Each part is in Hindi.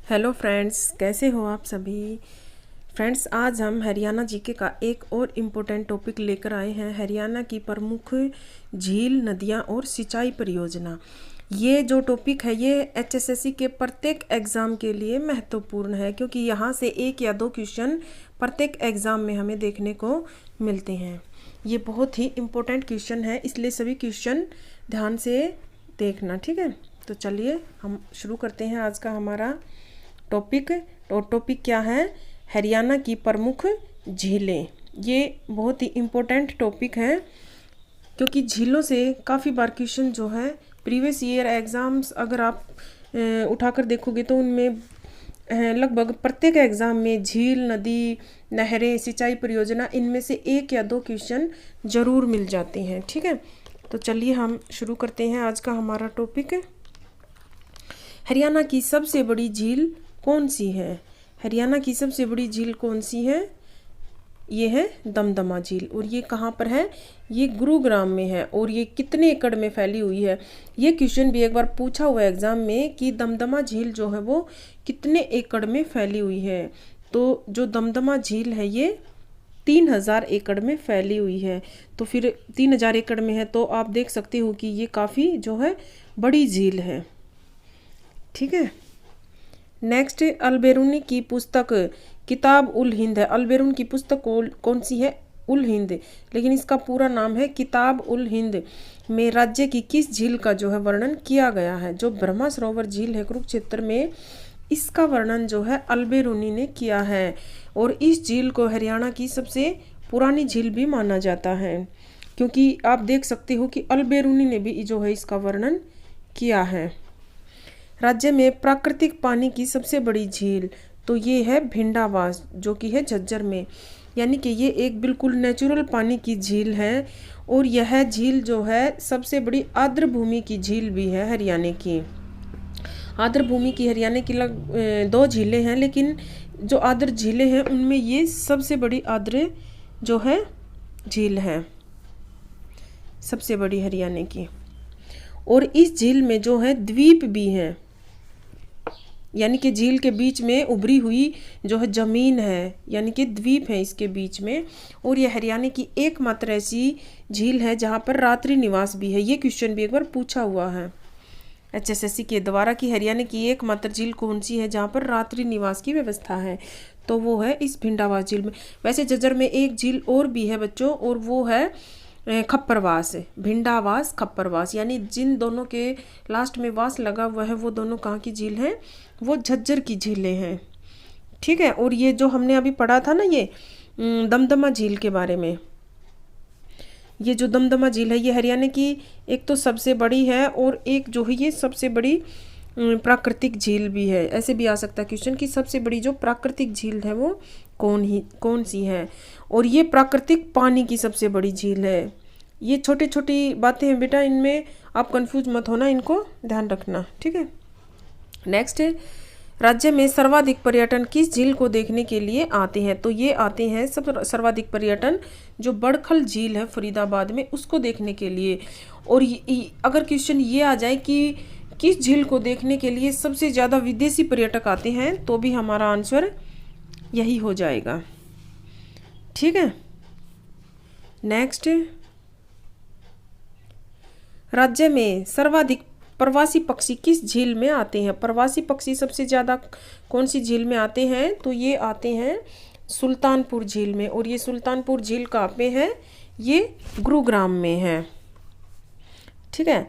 हेलो फ्रेंड्स, कैसे हो आप सभी। फ्रेंड्स, आज हम हरियाणा जीके का एक और इम्पोर्टेंट टॉपिक लेकर आए हैं। हरियाणा की प्रमुख झील, नदियाँ और सिंचाई परियोजना। ये जो टॉपिक है ये एचएसएससी के प्रत्येक एग्ज़ाम के लिए महत्वपूर्ण है, क्योंकि यहाँ से एक या दो क्वेश्चन प्रत्येक एग्ज़ाम में हमें देखने को मिलते हैं। ये बहुत ही इम्पोर्टेंट क्वेश्चन है, इसलिए सभी क्वेश्चन ध्यान से देखना, ठीक है। तो चलिए हम शुरू करते हैं आज का हमारा टॉपिक। और टॉपिक क्या है? हरियाणा की प्रमुख झीलें। ये बहुत ही इम्पोर्टेंट टॉपिक है, क्योंकि झीलों से काफ़ी बार क्वेश्चन जो है प्रीवियस ईयर एग्ज़ाम्स अगर आप उठाकर देखोगे तो उनमें लगभग प्रत्येक एग्ज़ाम में झील, नदी, नहरें, सिंचाई परियोजना, इनमें से एक या दो क्वेश्चन ज़रूर मिल जाते हैं, ठीक है। तो चलिए हम शुरू करते हैं आज का हमारा टॉपिक। हरियाणा की सबसे बड़ी झील कौन सी है? हरियाणा की सबसे बड़ी झील कौन सी है? ये है दमदमा झील। और ये कहाँ पर है? ये गुरुग्राम में है। और ये कितने एकड़ में फैली हुई है? ये क्वेश्चन भी एक बार पूछा हुआ है एग्जाम में कि दमदमा झील जो है वो कितने एकड़ में फैली हुई है। तो जो दमदमा झील है ये 3000 एकड़ में फैली हुई है। तो फिर 3000 एकड़ में है तो आप देख सकते हो कि ये काफ़ी जो है बड़ी झील है, ठीक है। नेक्स्ट, अलबेरुनी की पुस्तक किताब उल हिंद है। अलबेरुन की पुस्तक कौन सी है? उल हिंद, लेकिन इसका पूरा नाम है किताब उल हिंद में राज्य की किस झील का जो है वर्णन किया गया है? जो ब्रह्मा सरोवर झील है कुरुक्षेत्र में, इसका वर्णन जो है अलबेरुनी ने किया है। और इस झील को हरियाणा की सबसे पुरानी झील भी माना जाता है, क्योंकि आप देख सकते हो कि अलबेरुनी ने भी जो है इसका वर्णन किया है। राज्य में प्राकृतिक पानी की सबसे बड़ी झील, तो ये है भिंडावास, जो कि है झज्जर में। यानी कि ये एक बिल्कुल नेचुरल पानी की झील है। और यह झील जो है सबसे बड़ी आर्द्र भूमि की झील भी है हरियाणा की। आर्द्र भूमि की हरियाणा की दो झीलें हैं, लेकिन जो आर्द्र झीलें हैं उनमें ये सबसे बड़ी आर्द्र जो है झील है, सबसे बड़ी हरियाणा की। और इस झील में जो है द्वीप भी हैं, यानी कि झील के बीच में उभरी हुई जो है जमीन है, यानी कि द्वीप है इसके बीच में। और यह हरियाणा की एकमात्र ऐसी झील है जहाँ पर रात्रि निवास भी है। ये क्वेश्चन भी एक बार पूछा हुआ है एचएसएससी के द्वारा कि हरियाणा की एकमात्र झील कौन सी है जहाँ पर रात्रि निवास की व्यवस्था है, तो वो है इस भिंडावास झील में। वैसे झज्जर में एक झील और भी है बच्चों, और वो है खप्परवास। भिंडावास, खप्परवास, यानी जिन दोनों के लास्ट में वास लगा हुआ है वो दोनों कहाँ की झील हैं? वो झज्जर की झीलें हैं, ठीक है। और ये जो हमने अभी पढ़ा था ना ये दमदमा झील के बारे में, ये जो दमदमा झील है ये हरियाणा की एक तो सबसे बड़ी है, और एक जो है ये सबसे बड़ी प्राकृतिक झील भी है। ऐसे भी आ सकता है क्वेश्चन कि सबसे बड़ी जो प्राकृतिक झील है वो कौन सी है। और ये प्राकृतिक पानी की सबसे बड़ी झील है। ये छोटी छोटी बातें हैं बेटा, इनमें आप कंफ्यूज मत होना, इनको ध्यान रखना, ठीक है। नेक्स्ट है, राज्य में सर्वाधिक पर्यटन किस झील को देखने के लिए आते हैं? तो ये आते हैं सर्वाधिक पर्यटन जो बड़खल झील है फरीदाबाद में, उसको देखने के लिए। और अगर क्वेश्चन ये आ जाए कि किस झील को देखने के लिए सबसे ज़्यादा विदेशी पर्यटक आते हैं, तो भी हमारा आंसर यही हो जाएगा, ठीक है। नेक्स्ट, राज्य में सर्वाधिक प्रवासी पक्षी किस झील में आते हैं? प्रवासी पक्षी सबसे ज़्यादा कौन सी झील में आते हैं? तो ये आते हैं सुल्तानपुर झील में। और ये सुल्तानपुर झील कहाँ पे है? ये गुरुग्राम में है, ठीक है।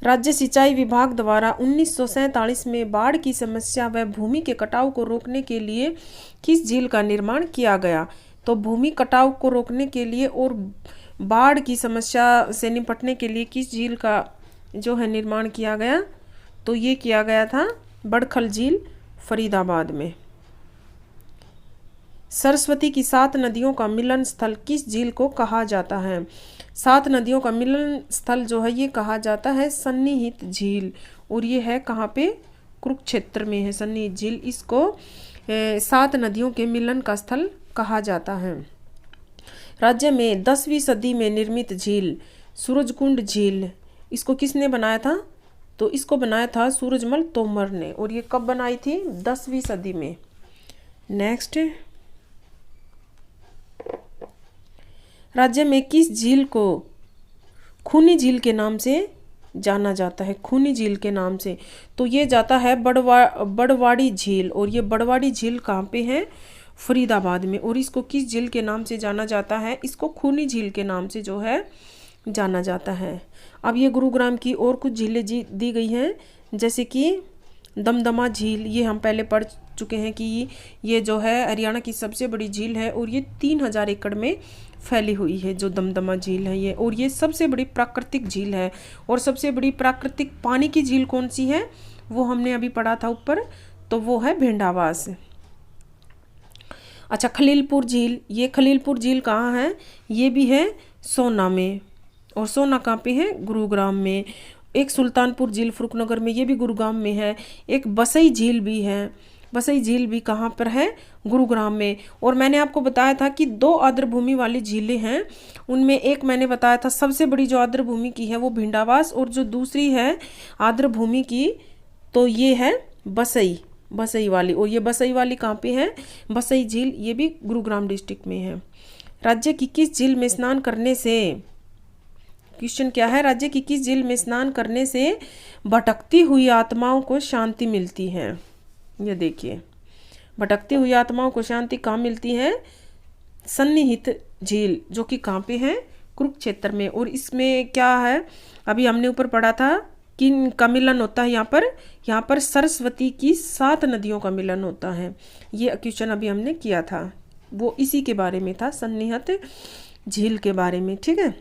राज्य सिंचाई विभाग द्वारा 1947 में बाढ़ की समस्या व भूमि के कटाव को रोकने के लिए किस झील का निर्माण किया गया? तो भूमि कटाव को रोकने के लिए और बाढ़ की समस्या से निपटने के लिए किस झील का जो है निर्माण किया गया? तो ये किया गया था बड़खल झील फरीदाबाद में। सरस्वती की 7 नदियों का मिलन स्थल किस झील को कहा जाता है? 7 नदियों का मिलन स्थल जो है ये कहा जाता है सन्निहित झील। और ये है कहाँ पे? कुरुक्षेत्र में है सन्निहित झील। इसको 7 नदियों के मिलन का स्थल कहा जाता है। राज्य में 10वीं सदी में निर्मित झील सूरजकुंड झील, इसको किसने बनाया था? तो इसको बनाया था सूरजमल तोमर ने, और ये कब बनाई थी? 10वीं सदी में। नेक्स्ट, राज्य में किस झील को खूनी झील के नाम से जाना जाता है? खूनी झील के नाम से तो ये जाता है बड़वाड़ी झील, और ये बड़वाड़ी झील कहाँ पे है? फरीदाबाद में। और इसको किस झील के नाम से जाना जाता है? इसको खूनी झील के नाम से जो है जाना जाता है। अब ये गुरुग्राम की और कुछ झीलें दी गई हैं, जैसे कि दमदमा झील, ये हम पहले पढ़ चुके हैं कि ये जो है हरियाणा की सबसे बड़ी झील है, और ये 3000 एकड़ में फैली हुई है जो दमदमा झील है ये। और ये सबसे बड़ी प्राकृतिक झील है। और सबसे बड़ी प्राकृतिक पानी की झील कौन सी है? वो हमने अभी पढ़ा था ऊपर, तो वो है भेंडावास। अच्छा, खलीलपुर झील, ये खलीलपुर झील कहाँ है? ये भी है सोना में, और सोना कहाँ पे है? गुरुग्राम में। एक सुल्तानपुर झील फरुखनगर में, ये भी गुरुग्राम में है। एक बसई झील भी है, बसई झील भी कहाँ पर है? गुरुग्राम में। और मैंने आपको बताया था कि 2 आर्द्रभूमि वाली झीलें हैं, उनमें एक मैंने बताया था सबसे बड़ी जो आर्द्रभूमि की है वो भिंडावास, और जो दूसरी है आर्द्रभूमि की तो ये है बसई वाली। और ये बसई वाली कहाँ पे है? बसई झील, ये भी गुरुग्राम डिस्ट्रिक्ट में है। राज्य की किस झील में स्नान करने से, क्वेश्चन क्या है? राज्य की किस झील में स्नान करने से भटकती हुई आत्माओं को शांति मिलती है? ये देखिए, भटकती हुई आत्माओं को शांति कहाँ मिलती है? सन्निहित झील, जो कि कहाँ पे है? कुरुक्षेत्र में। और इसमें क्या है, अभी हमने ऊपर पढ़ा था कि का मिलन होता है यहाँ पर सरस्वती की 7 नदियों का मिलन होता है। ये क्वेश्चन अभी हमने किया था, वो इसी के बारे में था, सन्निहित झील के बारे में। ठीक है,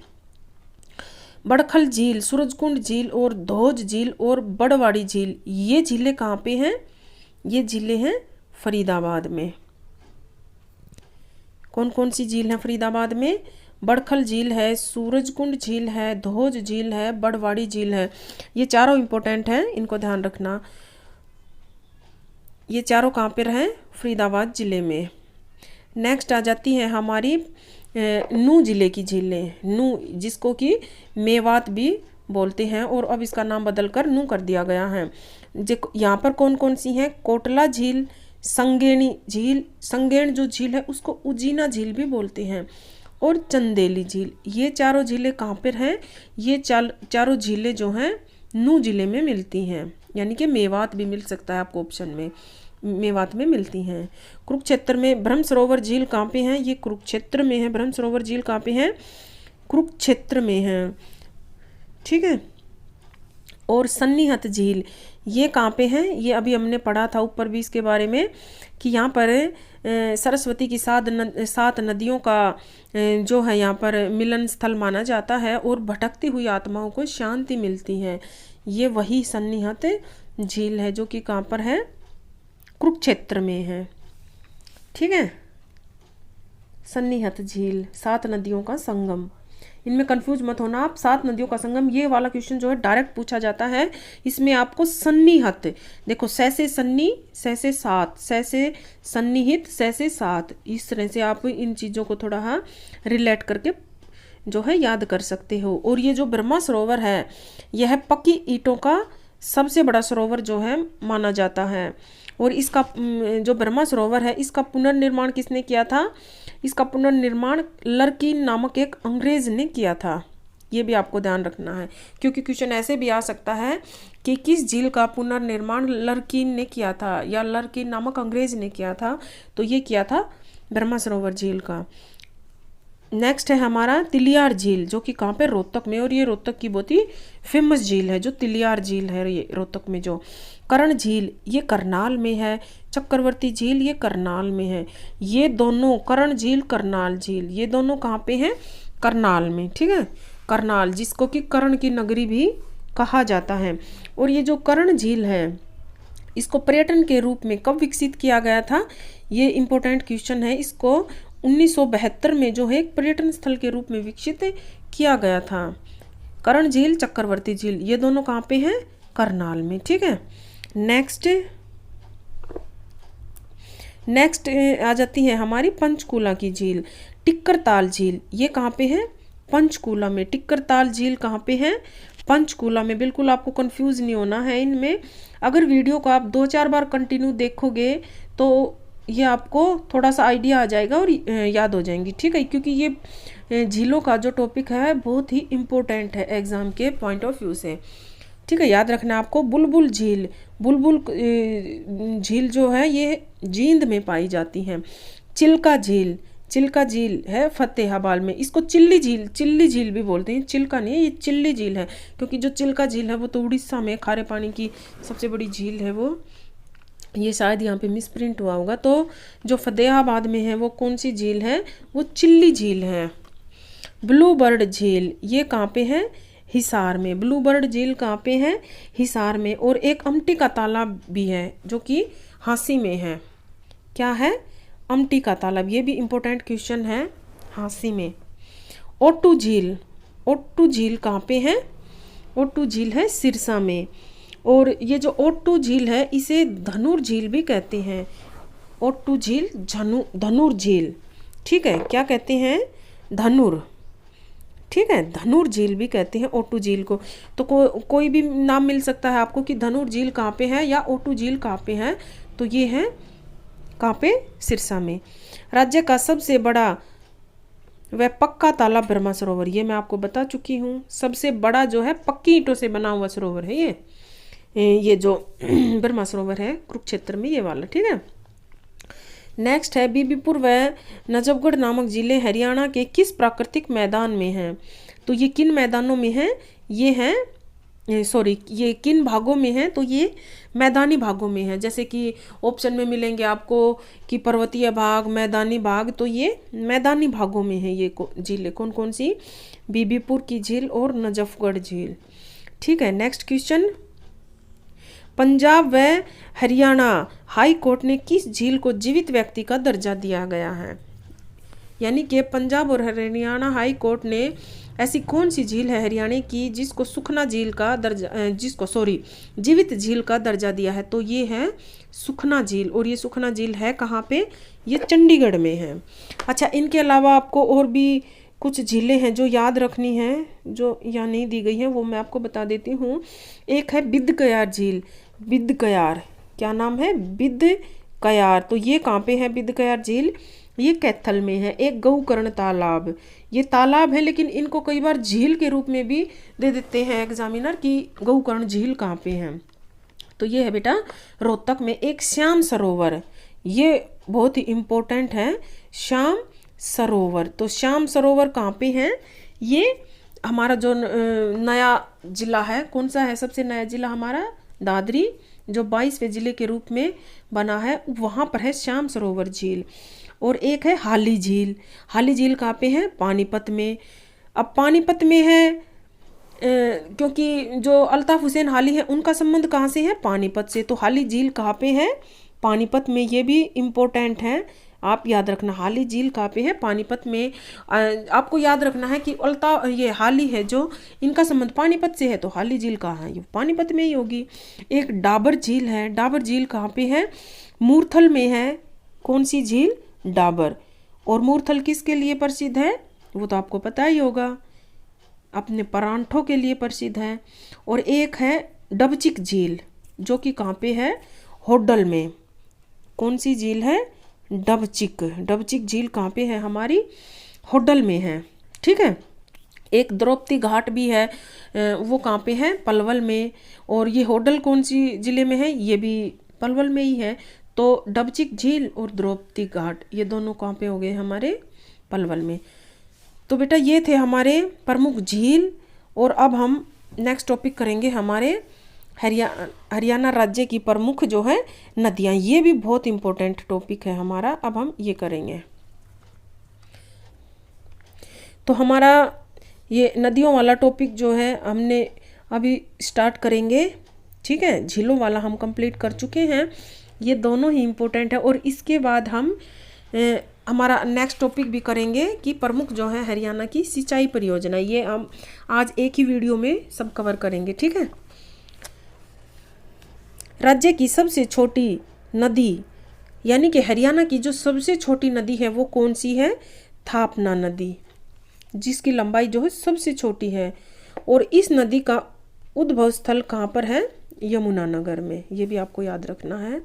बड़खल झील, सूरजकुंड झील और धौज झील और बड़वाड़ी झील, ये झीलें कहाँ पे हैं? ये झीलें हैं फरीदाबाद में। कौन कौन सी झील है फरीदाबाद में? बड़खल झील है, सूरजकुंड झील है, धौज झील है, बड़वाड़ी झील है। ये चारों इंपॉर्टेंट हैं, इनको ध्यान रखना। ये चारों कहाँ पर हैं? फरीदाबाद ज़िले में। नेक्स्ट आ जाती है हमारी नू ज़िले की झीलें, नू जिसको कि मेवात भी बोलते हैं, और अब इसका नाम बदलकर नू कर दिया गया है। यहाँ पर कौन कौन सी हैं? कोटला झील, संगेणी झील, संगेण जो झील है उसको उजीना झील भी बोलते हैं, और चंदेली झील। ये चारों झीलें कहाँ पर हैं? ये चारों झीलें जो हैं नू ज़िले में मिलती हैं, यानी कि मेवात भी मिल सकता है आपको ऑप्शन में, मेवात में मिलती हैं। कुरुक्षेत्र में ब्रह्म सरोवर झील कहाँ पे है? ये कुरुक्षेत्र में है। ब्रह्म सरोवर झील कहाँ पे है? कुरुक्षेत्र में है। ठीक है, और सन्निहित झील ये कहाँ पे है? ये अभी हमने पढ़ा था ऊपर भी इसके बारे में कि यहाँ पर सरस्वती की 7 नदियों का जो है यहाँ पर मिलन स्थल माना जाता है, और भटकती हुई आत्माओं को शांति मिलती है। ये वही सन्निहित झील है जो कि कहाँ पर है? कुरुक्षेत्र में है। ठीक है, सन्निहित झील, 7 नदियों का संगम। इनमें कंफ्यूज मत होना आप, 7 नदियों का संगम, ये वाला क्वेश्चन जो है डायरेक्ट पूछा जाता है। इसमें आपको सन्निहित, देखो से सन्नी, से 7, से सन्निहित, से 7, इस तरह से आप इन चीज़ों को थोड़ा रिलेट करके जो है याद कर सकते हो। और ये जो ब्रह्मा सरोवर है यह पक्की ईंटों का सबसे बड़ा सरोवर जो है माना जाता है। और इसका जो ब्रह्मा सरोवर है इसका पुनर्निर्माण किसने किया था? इसका पुनर्निर्माण लर्किन नामक एक अंग्रेज ने किया था। ये भी आपको ध्यान रखना है, क्योंकि क्वेश्चन ऐसे भी आ सकता है कि किस झील का पुनर्निर्माण लर्किन ने किया था या लर्किन नामक अंग्रेज ने किया था, तो ये किया था ब्रह्मा सरोवर झील का। नेक्स्ट है हमारा तिलियार झील, जो कि कहाँ पे? रोहतक में। और ये रोहतक की बहुत ही फेमस झील है जो तिलियार झील है, ये रोहतक में। जो कर्ण झील ये करनाल में है, चक्रवर्ती झील ये करनाल में है। ये दोनों कर्ण झील, करनाल झील, ये दोनों कहाँ पे हैं? करनाल में। ठीक है, करनाल जिसको कि कर्ण की नगरी भी कहा जाता है। और ये जो कर्ण झील है इसको पर्यटन के रूप में कब विकसित किया गया था? ये इम्पोर्टेंट क्वेश्चन है। इसको 1972 में जो है एक पर्यटन स्थल के रूप में विकसित किया गया था। कर्ण झील, चक्रवर्ती झील, ये दोनों कहाँ पे हैं? करनाल में। ठीक है, नेक्स्ट आ जाती है हमारी पंचकूला की झील, टिक्कर ताल झील, ये कहाँ पे है? पंचकूला में। टिक्कर ताल झील कहाँ पे है? पंचकूला में। बिल्कुल आपको कंफ्यूज नहीं होना है इनमें। अगर वीडियो को आप 2-4 बार कंटिन्यू देखोगे तो ये आपको थोड़ा सा आइडिया आ जाएगा और याद हो जाएंगी, ठीक है। क्योंकि ये झीलों का जो टॉपिक है बहुत ही इम्पोर्टेंट है एग्जाम के पॉइंट ऑफ व्यू से, ठीक है। याद रखना आपको। बुलबुल झील, बुलबुल झील जो है ये जींद में पाई जाती है। चिल्का झील, चिल्का झील है फतेहाबाद में। इसको चिल्ली झील, चिल्ली झील भी बोलते हैं, चिल्का नहीं है, ये चिल्ली झील है। क्योंकि जो चिल्का झील है वो तो उड़ीसा में खारे पानी की सबसे बड़ी झील है वो, ये शायद यहाँ पे मिस प्रिंट हुआ होगा। तो जो फतेहाबाद में है वो कौन सी झील है, वो चिल्ली झील है। ब्लू बर्ड झील ये कहाँ पे है, हिसार में। ब्लू बर्ड झील कहाँ पे है, हिसार में। और एक अमटी का तालाब भी है जो कि हांसी में है। क्या है, अमटी का तालाब, ये भी इम्पोर्टेंट क्वेश्चन है, हांसी में। ओट्टू झील, ओट्टू झील कहाँ पे है, ओट्टू झील है सिरसा में। और ये जो ओट्टू झील है इसे धनुर झील भी कहते हैं। ओट्टू झील धनुर झील, ठीक है। क्या कहते हैं, धनुर, ठीक है, धनुर झील भी कहते हैं ओट्टू झील को। तो कोई भी नाम मिल सकता है आपको कि धनुर झील कहाँ पे है या ओट्टू झील कहाँ पे है। तो ये है कहाँ पे, सिरसा में। राज्य का सबसे बड़ा वह पक्का तालाब ब्रह्मा सरोवर, ये मैं आपको बता चुकी हूँ। सबसे बड़ा जो है पक्की ईंटों से बना हुआ सरोवर है ये जो ब्रह्मा सरोवर है कुरुक्षेत्र में, ये वाला, ठीक है। नेक्स्ट है बीबीपुर व नजफगढ़ नामक जिले हरियाणा के किस प्राकृतिक मैदान में हैं। तो ये किन मैदानों में हैं, ये हैं ये किन भागों में है, तो ये मैदानी भागों में है। जैसे कि ऑप्शन में मिलेंगे आपको कि पर्वतीय भाग, मैदानी भाग, तो ये मैदानी भागों में है ये झीलें। कौन कौन सी, बीबीपुर की झील और नजफगढ़ झील, ठीक है। नेक्स्ट क्वेश्चन, पंजाब व हरियाणा हाई कोर्ट ने किस झील को जीवित व्यक्ति का दर्जा दिया गया है। यानी कि पंजाब और हरियाणा हाई कोर्ट ने ऐसी कौन सी झील है हरियाणा की जिसको सुखना झील का दर्जा, जीवित झील का दर्जा दिया है। तो ये है सुखना झील। और ये सुखना झील है कहाँ पे, ये चंडीगढ़ में है। अच्छा, इनके अलावा आपको और भी कुछ झीलें हैं जो याद रखनी है, जो यहाँ नहीं दी गई हैं, वो मैं आपको बता देती हूँ। एक है बिद्द कयार झील, बिद्द कयार, क्या नाम है, बिद्द कयार। तो ये कहाँ पे है बिद्द कयार झील, ये कैथल में है। एक गौकर्ण तालाब, ये तालाब है लेकिन इनको कई बार झील के रूप में भी दे देते हैं एग्जामिनर कि गौकर्ण झील कहाँ पे है। तो ये है बेटा रोहतक में। एक श्याम सरोवर, ये बहुत ही इम्पोर्टेंट है, श्याम सरोवर। तो श्याम सरोवर कहाँ पे है, ये हमारा जो नया जिला है, कौन सा है सबसे नया जिला हमारा, दादरी, जो 22वें जिले के रूप में बना है, वहाँ पर है श्याम सरोवर झील। और एक है हाली झील, हाली झील कहाँ पे है, पानीपत में। अब पानीपत में है क्योंकि जो अल्ताफ हुसैन हाली है उनका संबंध कहाँ से है, पानीपत से। तो हाली झील कहाँ पे है, पानीपत में। ये भी इम्पोर्टेंट है, आप याद रखना। हाली झील कहाँ पे है, पानीपत में। आपको याद रखना है कि ये हाली है जो इनका संबंध पानीपत से है, तो हाली झील कहाँ है, ये पानीपत में ही होगी। एक डाबर झील है, डाबर झील कहाँ पे है, मूरथल में है। कौन सी झील, डाबर। और मूरथल किसके लिए प्रसिद्ध है, वो तो आपको पता ही होगा, अपने परांठों के लिए प्रसिद्ध है। और एक है डबचिक झील जो कि कहाँ पे है, होडल में। कौन सी झील है, डबचिक। डबचिक झील कहाँ पे है, हमारी होडल में है, ठीक है। एक द्रौपदी घाट भी है, वो कहाँ पे है, पलवल में। और ये होडल कौन सी जिले में है, ये भी पलवल में ही है। तो डबचिक झील और द्रौपदी घाट ये दोनों कहाँ पे हो गए, हमारे पलवल में। तो बेटा ये थे हमारे प्रमुख झील। और अब हम नेक्स्ट टॉपिक करेंगे हमारे हरियाणा राज्य की प्रमुख जो है नदियाँ। ये भी बहुत इम्पोर्टेंट टॉपिक है हमारा, अब हम ये करेंगे। तो हमारा ये नदियों वाला टॉपिक जो है हमने अभी स्टार्ट करेंगे, ठीक है। झीलों वाला हम कंप्लीट कर चुके हैं, ये दोनों ही इम्पोर्टेंट है। और इसके बाद हम हमारा नेक्स्ट टॉपिक भी करेंगे कि प्रमुख जो है हरियाणा की सिंचाई परियोजना। ये हम आज एक ही वीडियो में सब कवर करेंगे, ठीक है। राज्य की सबसे छोटी नदी, यानी कि हरियाणा की जो सबसे छोटी नदी है वो कौन सी है, थापना नदी, जिसकी लंबाई जो है सबसे छोटी है। और इस नदी का उद्भव स्थल कहाँ पर है? यमुनानगर में। ये भी आपको याद रखना है,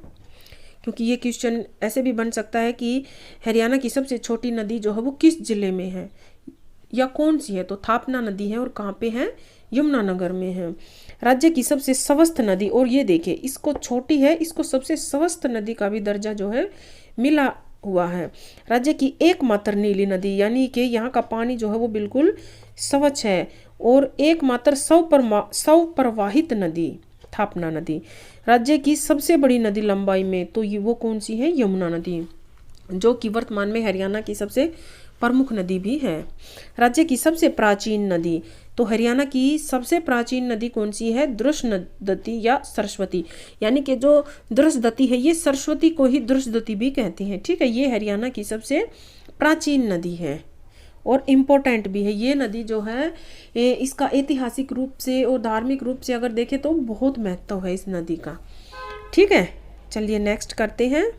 क्योंकि ये क्वेश्चन ऐसे भी बन सकता है कि हरियाणा की सबसे छोटी नदी जो है वो किस जिले में है या कौन सी है? तो थापना नदी है और कहाँ पे है? यमुनानगर में है। राज्य की सबसे स्वस्थ नदी, और ये देखिए इसको छोटी है, इसको सबसे स्वस्थ नदी का भी दर्जा जो है मिला हुआ है। राज्य की एकमात्र नीली नदी, यानी कि यहाँ का पानी जो है वो बिल्कुल स्वच्छ है। और एकमात्र स्वप्रवाहित नदी थापना नदी। राज्य की सबसे बड़ी नदी लंबाई में, तो ये वो कौन सी है? यमुना नदी, जो कि वर्तमान में हरियाणा की सबसे प्रमुख नदी भी है। राज्य की सबसे प्राचीन नदी, तो हरियाणा की सबसे प्राचीन नदी कौन सी है? दृशदती या सरस्वती, यानी कि जो दृशदती है ये सरस्वती को ही दृशदती भी कहती हैं। ठीक है, ये हरियाणा की सबसे प्राचीन नदी है और इम्पोर्टेंट भी है। ये नदी जो है इसका ऐतिहासिक रूप से और धार्मिक रूप से अगर देखें तो बहुत महत्व है इस नदी का। ठीक है, चलिए नेक्स्ट करते हैं।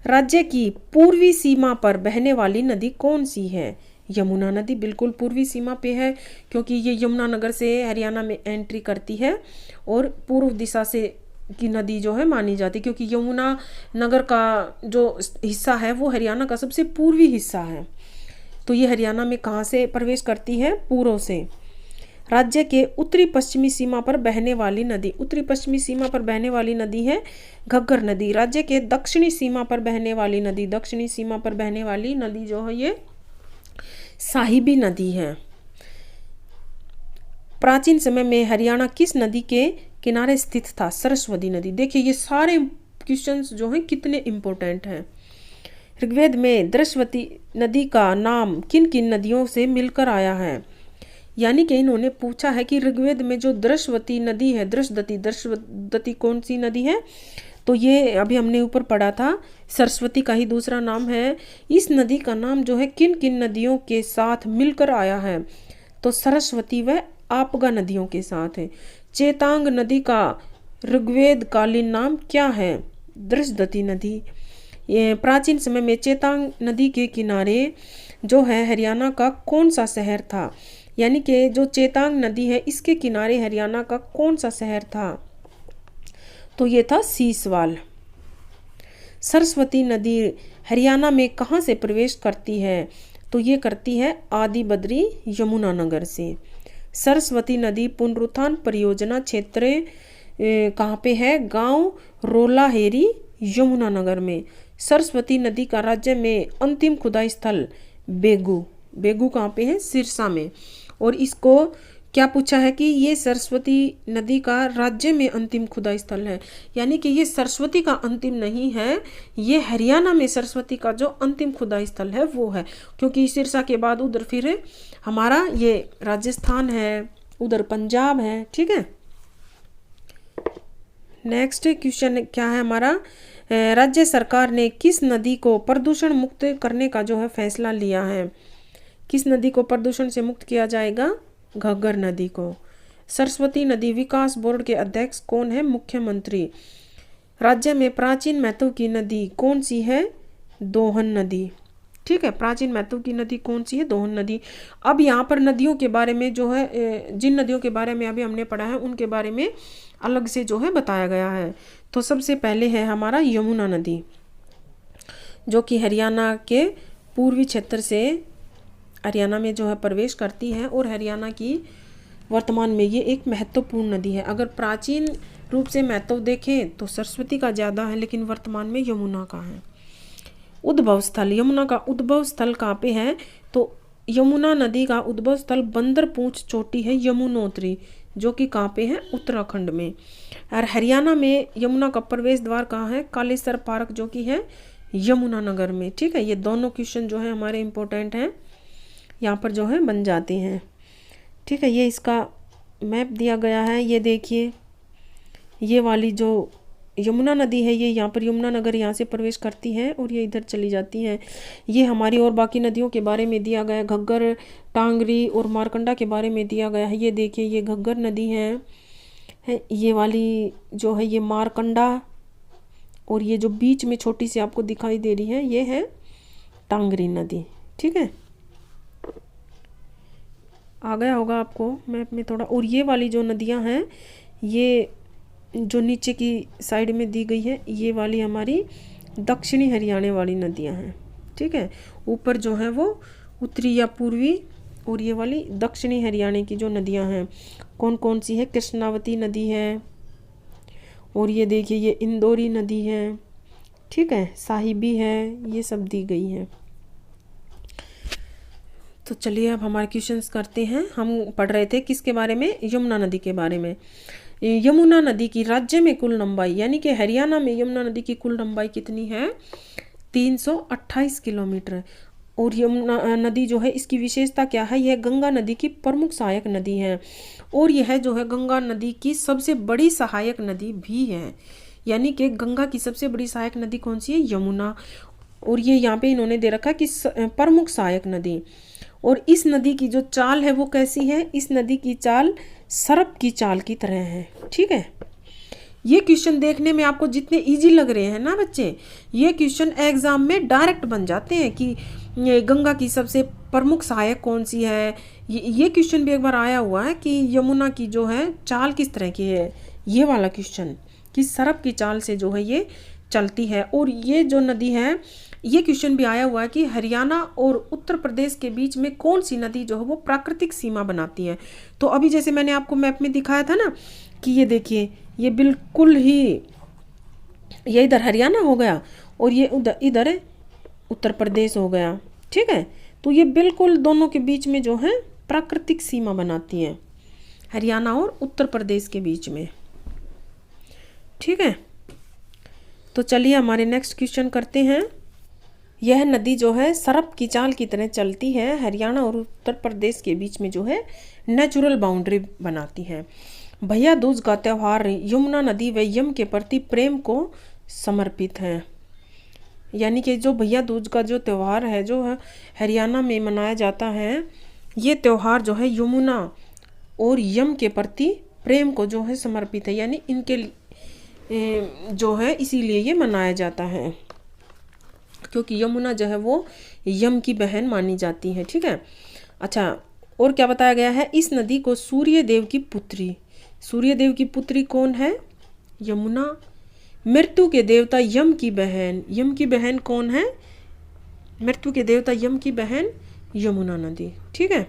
राज्य की पूर्वी सीमा पर बहने वाली नदी कौन सी है? यमुना नदी बिल्कुल पूर्वी सीमा पे है, क्योंकि ये यमुनानगर से हरियाणा में एंट्री करती है और पूर्व दिशा से की नदी जो है मानी जाती है, क्योंकि यमुना नगर का जो हिस्सा है वो हरियाणा का सबसे पूर्वी हिस्सा है। तो ये हरियाणा में कहाँ से प्रवेश करती है? पूर्व से। राज्य के उत्तरी पश्चिमी सीमा पर बहने वाली नदी, उत्तरी पश्चिमी सीमा पर बहने वाली नदी है घग्गर नदी। राज्य के दक्षिणी सीमा पर बहने वाली नदी, दक्षिणी सीमा पर बहने वाली नदी जो है ये साहिबी नदी है। प्राचीन समय में हरियाणा किस नदी के किनारे स्थित था? सरस्वती नदी। देखिए ये सारे क्वेश्चंस जो हैं कितने इंपॉर्टेंट हैं। ऋग्वेद में दृशवती नदी का नाम किन किन नदियों से मिलकर आया है? यानी कि इन्होंने पूछा है कि ऋग्वेद में जो दृशवती नदी है, दृशदती कौन सी नदी है? तो ये अभी हमने ऊपर पढ़ा था, सरस्वती का ही दूसरा नाम है। इस नदी का नाम जो है किन किन नदियों के साथ मिलकर आया है? तो सरस्वती व आपगा नदियों के साथ है। चेतांग नदी का ऋग्वेद कालीन नाम क्या है? दृशदती नदी। ये प्राचीन समय में चेतांग नदी के किनारे जो है हरियाणा का कौन सा शहर था? यानी कि जो चेतांग नदी है इसके किनारे हरियाणा का कौन सा शहर था? तो ये था सीसवाल। सरस्वती नदी हरियाणा में कहाँ से प्रवेश करती है? तो ये करती है आदि बद्री यमुनानगर से। सरस्वती नदी पुनरुत्थान परियोजना क्षेत्र कहाँ पे है? गांव रोलाहेरी यमुनानगर में। सरस्वती नदी का राज्य में अंतिम खुदाई स्थल बेगू, बेगू कहाँ पे है? सिरसा में। और इसको क्या पूछा है कि ये सरस्वती नदी का राज्य में अंतिम खुदाई स्थल है, यानी कि ये सरस्वती का अंतिम नहीं है, ये हरियाणा में सरस्वती का जो अंतिम खुदाई स्थल है वो है, क्योंकि सिरसा के बाद उधर फिर हमारा ये राजस्थान है, उधर पंजाब है। ठीक है, नेक्स्ट क्वेश्चन क्या है हमारा? राज्य सरकार ने किस नदी को प्रदूषण मुक्त करने का जो है फैसला लिया है? किस नदी को प्रदूषण से मुक्त किया जाएगा? घग्गर नदी को। सरस्वती नदी विकास बोर्ड के अध्यक्ष कौन है? मुख्यमंत्री। राज्य में प्राचीन महत्व की नदी कौन सी है? दोहन नदी। ठीक है, प्राचीन महत्व की नदी कौन सी है? दोहन नदी। अब यहाँ पर नदियों के बारे में जो है, जिन नदियों के बारे में अभी हमने पढ़ा है उनके बारे में अलग से जो है बताया गया है। तो सबसे पहले है हमारा यमुना नदी, जो कि हरियाणा के पूर्वी क्षेत्र से हरियाणा में जो है प्रवेश करती है और हरियाणा की वर्तमान में ये एक महत्वपूर्ण नदी है। अगर प्राचीन रूप से महत्व देखें तो सरस्वती का ज़्यादा है, लेकिन वर्तमान में यमुना का है। उद्भव स्थल, यमुना का उद्भव स्थल कहाँ पे है? तो यमुना नदी का उद्भव स्थल बंदरपूंछ चोटी है यमुनोत्री, जो कि कहाँ पे है? उत्तराखंड में। और हरियाणा में यमुना का प्रवेश द्वार कहाँ है? कालेसर पार्क, जो कि है यमुनानगर में। ठीक है, ये दोनों क्वेश्चन जो है हमारे इम्पोर्टेंट हैं, यहाँ पर जो है बन जाते हैं। ठीक है, ये इसका मैप दिया गया है, ये देखिए, ये वाली जो यमुना नदी है ये यहाँ पर यमुनानगर यहाँ से प्रवेश करती है और ये इधर चली जाती है। ये हमारी और बाकी नदियों के बारे में दिया गया है, घग्गर, टांगरी और मारकंडा के बारे में दिया गया है। ये देखिए, ये घग्गर नदी है, ये वाली जो है ये मारकंडा, और ये जो बीच में छोटी सी आपको दिखाई दे रही है ये है टांगरी नदी। ठीक है, आ गया होगा आपको मैप में थोड़ा। और ये वाली जो नदियाँ हैं, ये जो नीचे की साइड में दी गई है, ये वाली हमारी दक्षिणी हरियाणा वाली नदियाँ हैं, ठीक है। ऊपर जो है वो उत्तरी या पूर्वी, और ये वाली दक्षिणी हरियाणा की जो नदियाँ हैं कौन कौन सी है, कृष्णावती नदी है, और ये देखिए ये इंदौरी नदी है, ठीक है, साहिबी है, ये सब दी गई है। तो चलिए अब हमारे क्वेश्चंस करते हैं। हम पढ़ रहे थे किसके बारे में, यमुना नदी के बारे में। यमुना नदी की राज्य में कुल लंबाई, यानी कि हरियाणा में यमुना नदी की कुल लंबाई कितनी है, 328 किलोमीटर। और यमुना नदी जो है इसकी विशेषता क्या है, यह गंगा नदी की प्रमुख सहायक नदी है, और यह जो है गंगा नदी की सबसे बड़ी सहायक नदी भी है। यानी कि गंगा की सबसे बड़ी सहायक नदी कौन सी है, यमुना। और ये यहाँ पे इन्होंने दे रखा कि प्रमुख सहायक नदी। और इस नदी की जो चाल है वो कैसी है, इस नदी की चाल सर्प की चाल की तरह है, ठीक है। ये क्वेश्चन देखने में आपको जितने इजी लग रहे हैं ना बच्चे, ये क्वेश्चन एग्जाम में डायरेक्ट बन जाते हैं कि गंगा की सबसे प्रमुख सहायक कौन सी है। ये क्वेश्चन भी एक बार आया हुआ है कि यमुना की जो है चाल किस तरह की है, ये वाला क्वेश्चन कि सर्प की चाल से जो है ये चलती है। और ये जो नदी है, ये क्वेश्चन भी आया हुआ है कि हरियाणा और उत्तर प्रदेश के बीच में कौन सी नदी जो है वो प्राकृतिक सीमा बनाती है। तो अभी जैसे मैंने आपको मैप में दिखाया था ना कि ये देखिए ये बिल्कुल ही, ये इधर हरियाणा हो गया और ये इधर उत्तर प्रदेश हो गया, ठीक है। तो ये बिल्कुल दोनों के बीच में जो है प्राकृतिक सीमा बनाती है, हरियाणा और उत्तर प्रदेश के बीच में, ठीक है। तो चलिए हमारे नेक्स्ट क्वेश्चन करते हैं। यह नदी जो है सर्प की चाल की तरह चलती है, हरियाणा और उत्तर प्रदेश के बीच में जो है नेचुरल बाउंड्री बनाती है। भैया दूज का त्यौहार यमुना नदी व यम के प्रति प्रेम को समर्पित है। यानी कि जो भैया दूज का जो त्यौहार है जो है हरियाणा में मनाया जाता है, ये त्यौहार जो है यमुना और यम के प्रति प्रेम को जो है समर्पित है, यानी इनके जो है इसीलिए ये मनाया जाता है क्योंकि यमुना जो है वो यम की बहन मानी जाती है, ठीक है। अच्छा, और क्या बताया गया है, इस नदी को सूर्य देव की पुत्री, सूर्य देव की पुत्री कौन है, यमुना। मृत्यु के देवता यम की बहन, यम की बहन कौन है, मृत्यु के देवता यम की बहन यमुना नदी, ठीक है।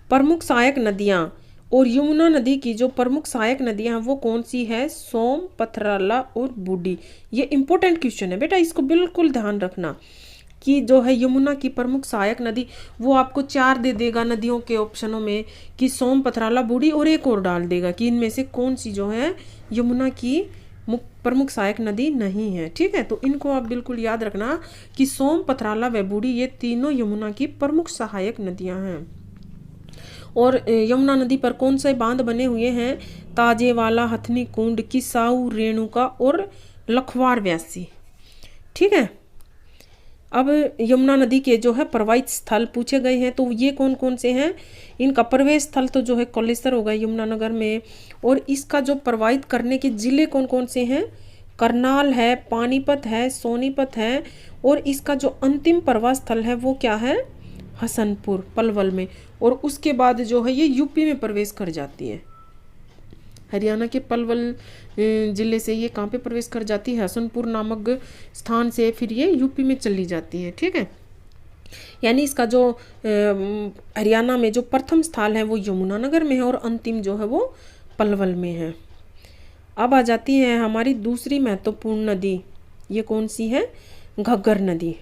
प्रमुख सहायक नदियाँ, और यमुना नदी की जो प्रमुख सहायक नदियाँ हैं वो कौन सी है, सोम, पथराला और बूढ़ी। ये इंपॉर्टेंट क्वेश्चन है बेटा, इसको बिल्कुल ध्यान रखना कि जो है यमुना की प्रमुख सहायक नदी, वो आपको 4 दे देगा नदियों के ऑप्शनों में कि सोम, पथराला, बूढ़ी, और एक और डाल देगा कि इनमें से कौन सी जो है यमुना की प्रमुख सहायक नदी नहीं है, ठीक है। तो इनको आप बिल्कुल याद रखना कि सोम, पथराला व बूढ़ी ये तीनों यमुना की प्रमुख सहायक नदियाँ हैं। और यमुना नदी पर कौन से बांध बने हुए हैं, ताजेवाला, हथनी कुंड, किसाऊ, रेणुका और लखवार व्यासी, ठीक है। अब यमुना नदी के जो है प्रवाहित स्थल पूछे गए हैं, तो ये कौन कौन से हैं, इनका प्रवेश स्थल तो जो है कोलेसर होगा यमुनानगर में, और इसका जो प्रवाहित करने के जिले कौन कौन से हैं, करनाल है, पानीपत है, सोनीपत है, और इसका जो अंतिम प्रवाह स्थल है वो क्या है, हसनपुर पलवल में। और उसके बाद जो है ये यूपी में प्रवेश कर जाती है, हरियाणा के पलवल जिले से ये कहाँ पे प्रवेश कर जाती है, हसनपुर नामक स्थान से फिर ये यूपी में चली जाती है, ठीक है। यानी इसका जो हरियाणा में जो प्रथम स्थल है वो यमुनानगर में है और अंतिम जो है वो पलवल में है। अब आ जाती है हमारी दूसरी महत्वपूर्ण नदी, ये कौन सी है, घग्गर नदी।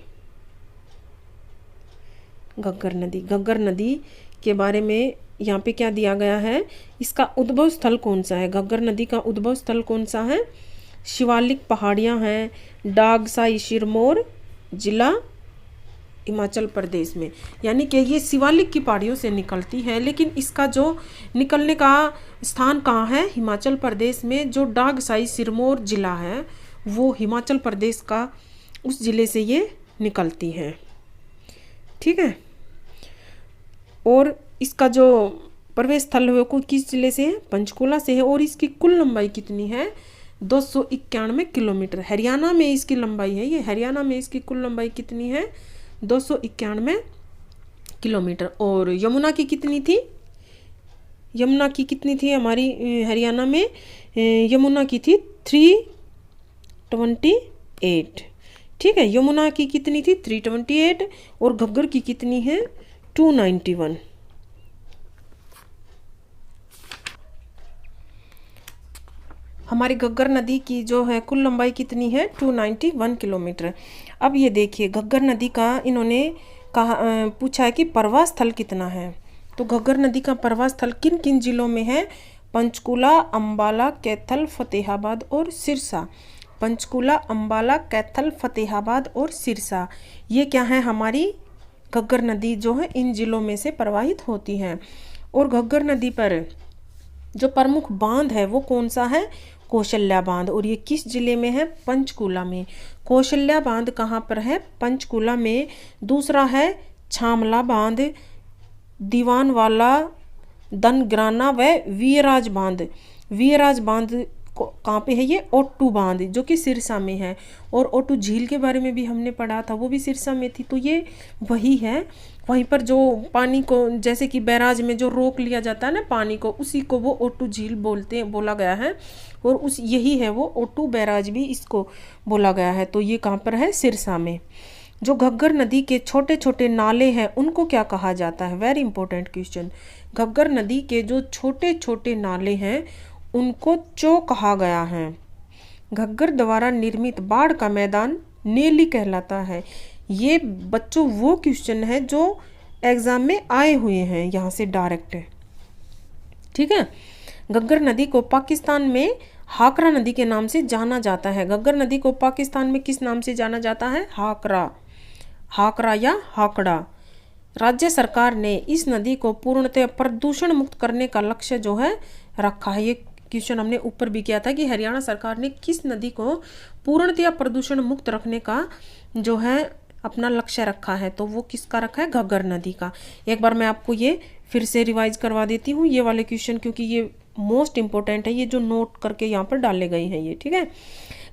घग्गर नदी, घग्गर नदी के बारे में यहाँ पे क्या दिया गया है, इसका उद्भव स्थल कौन सा है, घग्गर नदी का उद्भव स्थल कौन सा है, शिवालिक पहाड़ियाँ हैं, डागसाई सिरमौर जिला हिमाचल प्रदेश में। यानी कि ये शिवालिक की पहाड़ियों से निकलती है, लेकिन इसका जो निकलने का स्थान कहाँ है, हिमाचल प्रदेश में। जो डागसाई सिरमौर जिला है वो हिमाचल प्रदेश का उस जिले से ये निकलती है, ठीक है। और इसका जो प्रवेश स्थल है वो किस जिले से है, पंचकुला से है। और इसकी कुल लंबाई कितनी है, 291 किलोमीटर। हरियाणा में इसकी लंबाई है, ये हरियाणा में इसकी कुल लंबाई कितनी है, 291 किलोमीटर। और यमुना की कितनी थी, यमुना की कितनी थी हमारी हरियाणा में? यमुना की थी 328। ठीक है, यमुना की कितनी थी? 328। और घग्गर की कितनी है? 291। हमारी घग्गर नदी की जो है कुल लंबाई कितनी है? 291 किलोमीटर। अब ये देखिए, घग्गर नदी का इन्होंने कहा पूछा है कि प्रवाह स्थल कितना है। तो घग्गर नदी का प्रवाह स्थल किन किन जिलों में है? पंचकुला, अंबाला, कैथल, फतेहाबाद और सिरसा। पंचकुला, अंबाला, कैथल, फतेहाबाद और सिरसा, ये क्या है? हमारी घग्गर नदी जो है इन जिलों में से प्रवाहित होती है। और घग्गर नदी पर जो प्रमुख बांध है वो कौन सा है? कौशल्या बांध। और ये किस जिले में है? पंचकुला में। कौशल्या बांध कहाँ पर है? पंचकुला में। दूसरा है छामला बांध, दीवानवाला, दनग्राना व वीरराज बांध। वीरराज बांध कहाँ पे है? ये ओट्टू बांध जो कि सिरसा में है। और ओट्टू झील के बारे में भी हमने पढ़ा था, वो भी सिरसा में थी। तो ये वही है, वहीं पर जो पानी को जैसे कि बैराज में जो रोक लिया जाता है ना पानी को, उसी को वो ओट्टू झील बोला गया है। और उस यही है वो ओट्टू बैराज भी इसको बोला गया है। तो ये कहाँ पर है? सिरसा में। जो घग्गर नदी के छोटे छोटे नाले हैं उनको क्या कहा जाता है? Very important question. घग्गर नदी के जो छोटे छोटे नाले हैं उनको चो कहा गया है। घग्गर द्वारा निर्मित बाढ़ का मैदान नेली कहलाता है। ये बच्चों वो क्वेश्चन है जो एग्जाम में आए हुए हैं यहाँ से डायरेक्ट। ठीक है, घग्गर नदी को पाकिस्तान में हाकरा नदी के नाम से जाना जाता है। घग्गर नदी को पाकिस्तान में किस नाम से जाना जाता है? हाकरा, हाकरा या हाकड़ा। राज्य सरकार ने इस नदी को पूर्णतः प्रदूषण मुक्त करने का लक्ष्य जो है रखा है। ये क्वेश्चन हमने ऊपर भी किया था कि हरियाणा सरकार ने किस नदी को पूर्णतः प्रदूषण मुक्त रखने का जो है अपना लक्ष्य रखा है। तो वो किसका रखा है? घग्गर नदी का। एक बार मैं आपको ये फिर से रिवाइज करवा देती हूँ ये वाले क्वेश्चन, क्योंकि ये मोस्ट इंपॉर्टेंट है, ये जो नोट करके यहाँ पर डाले गए हैं ये। ठीक है,